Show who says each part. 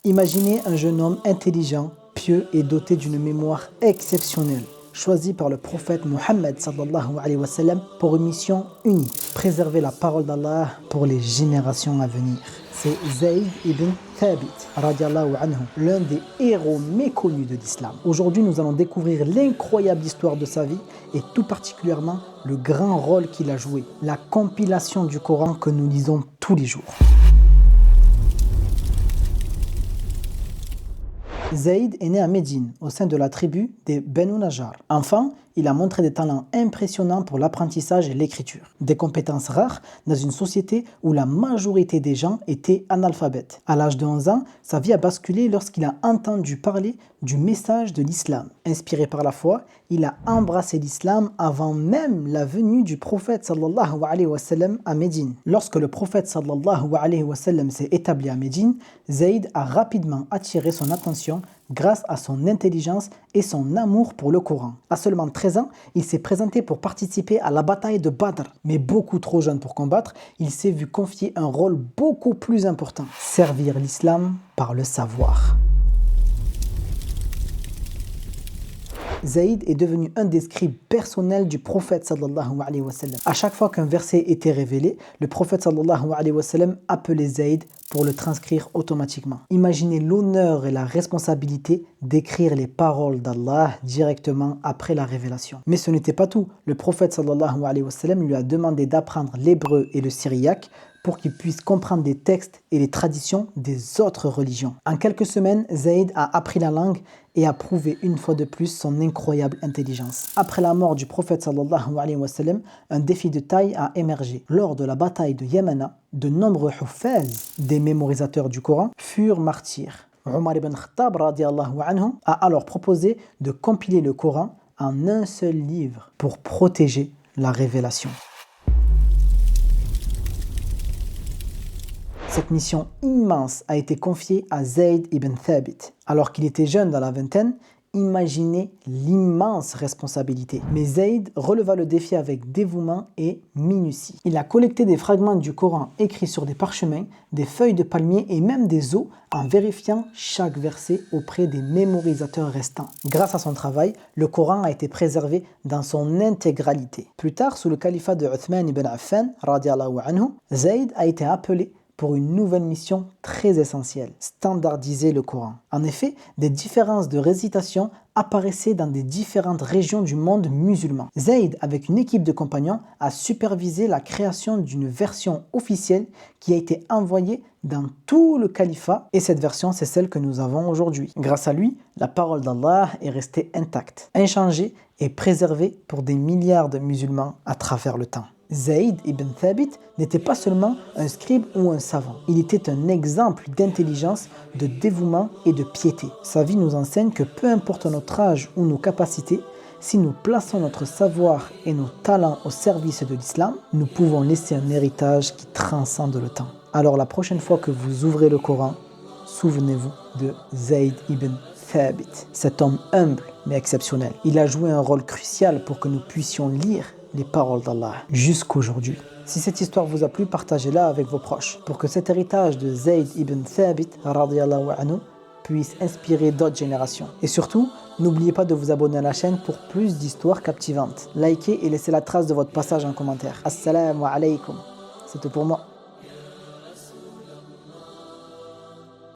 Speaker 1: Imaginez un jeune homme intelligent, pieux et doté d'une mémoire exceptionnelle, choisi par le prophète Mohammed sallallahu alayhi wa sallam pour une mission unique, préserver la parole d'Allah pour les générations à venir. C'est Zayd ibn Thabit, radiallahu anhu, l'un des héros méconnus de l'islam. Aujourd'hui, nous allons découvrir l'incroyable histoire de sa vie et tout particulièrement le grand rôle qu'il a joué, la compilation du Coran que nous lisons tous les jours. Zayd est né à Médine, au sein de la tribu des Banu Najjar. Enfant, il a montré des talents impressionnants pour l'apprentissage et l'écriture. Des compétences rares dans une société où la majorité des gens étaient analphabètes. À l'âge de 11 ans, sa vie a basculé lorsqu'il a entendu parler du message de l'islam. Inspiré par la foi, il a embrassé l'islam avant même la venue du prophète sallallahu alayhi wa sallam à Médine. Lorsque le prophète sallallahu alayhi wa sallam s'est établi à Médine, Zayd a rapidement attiré son attention grâce à son intelligence et son amour pour le Coran. À seulement 13 ans, il s'est présenté pour participer à la bataille de Badr. Mais beaucoup trop jeune pour combattre, il s'est vu confier un rôle beaucoup plus important: servir l'islam par le savoir. Zayd est devenu un des scribes personnels du prophète sallallahu alayhi wa sallam. À chaque fois qu'un verset était révélé, le prophète sallallahu alayhi wa sallam appelait Zayd pour le transcrire automatiquement. Imaginez l'honneur et la responsabilité d'écrire les paroles d'Allah directement après la révélation. Mais ce n'était pas tout. Le prophète sallallahu alayhi wa sallam lui a demandé d'apprendre l'hébreu et le syriaque pour qu'il puisse comprendre les textes et les traditions des autres religions. En quelques semaines, Zayd a appris la langue et a prouvé une fois de plus son incroyable intelligence. Après la mort du prophète sallallahu alayhi wa sallam, un défi de taille a émergé. Lors de la bataille de Yamana, de nombreux huffaz, des mémorisateurs du Coran, furent martyrs. Omar ibn Khattab radiallahu anhu a alors proposé de compiler le Coran en un seul livre pour protéger la révélation. Cette mission immense a été confiée à Zayd ibn Thabit. Alors qu'il était jeune dans la vingtaine, imaginez l'immense responsabilité. Mais Zayd releva le défi avec dévouement et minutie. Il a collecté des fragments du Coran écrits sur des parchemins, des feuilles de palmier et même des os en vérifiant chaque verset auprès des mémorisateurs restants. Grâce à son travail, le Coran a été préservé dans son intégralité. Plus tard, sous le califat de Uthman ibn Affan, radiallahu anhu, Zayd a été appelé pour une nouvelle mission très essentielle: standardiser le Coran. En effet, des différences de récitation apparaissaient dans des différentes régions du monde musulman. Zayd, avec une équipe de compagnons, a supervisé la création d'une version officielle qui a été envoyée dans tout le califat, et cette version, c'est celle que nous avons aujourd'hui. Grâce à lui, la parole d'Allah est restée intacte, inchangée et préservée pour des milliards de musulmans à travers le temps. Zayd ibn Thabit n'était pas seulement un scribe ou un savant. Il était un exemple d'intelligence, de dévouement et de piété. Sa vie nous enseigne que peu importe notre âge ou nos capacités, si nous plaçons notre savoir et nos talents au service de l'islam, nous pouvons laisser un héritage qui transcende le temps. Alors la prochaine fois que vous ouvrez le Coran, souvenez-vous de Zayd ibn Thabit, cet homme humble mais exceptionnel. Il a joué un rôle crucial pour que nous puissions lire les paroles d'Allah jusqu'aujourd'hui. Si cette histoire vous a plu, partagez-la avec vos proches pour que cet héritage de Zayd ibn Thabit radiyallahu anhu puisse inspirer d'autres générations. Et surtout, n'oubliez pas de vous abonner à la chaîne pour plus d'histoires captivantes. Likez et laissez la trace de votre passage en commentaire. Assalamu alaikum. C'est tout pour moi.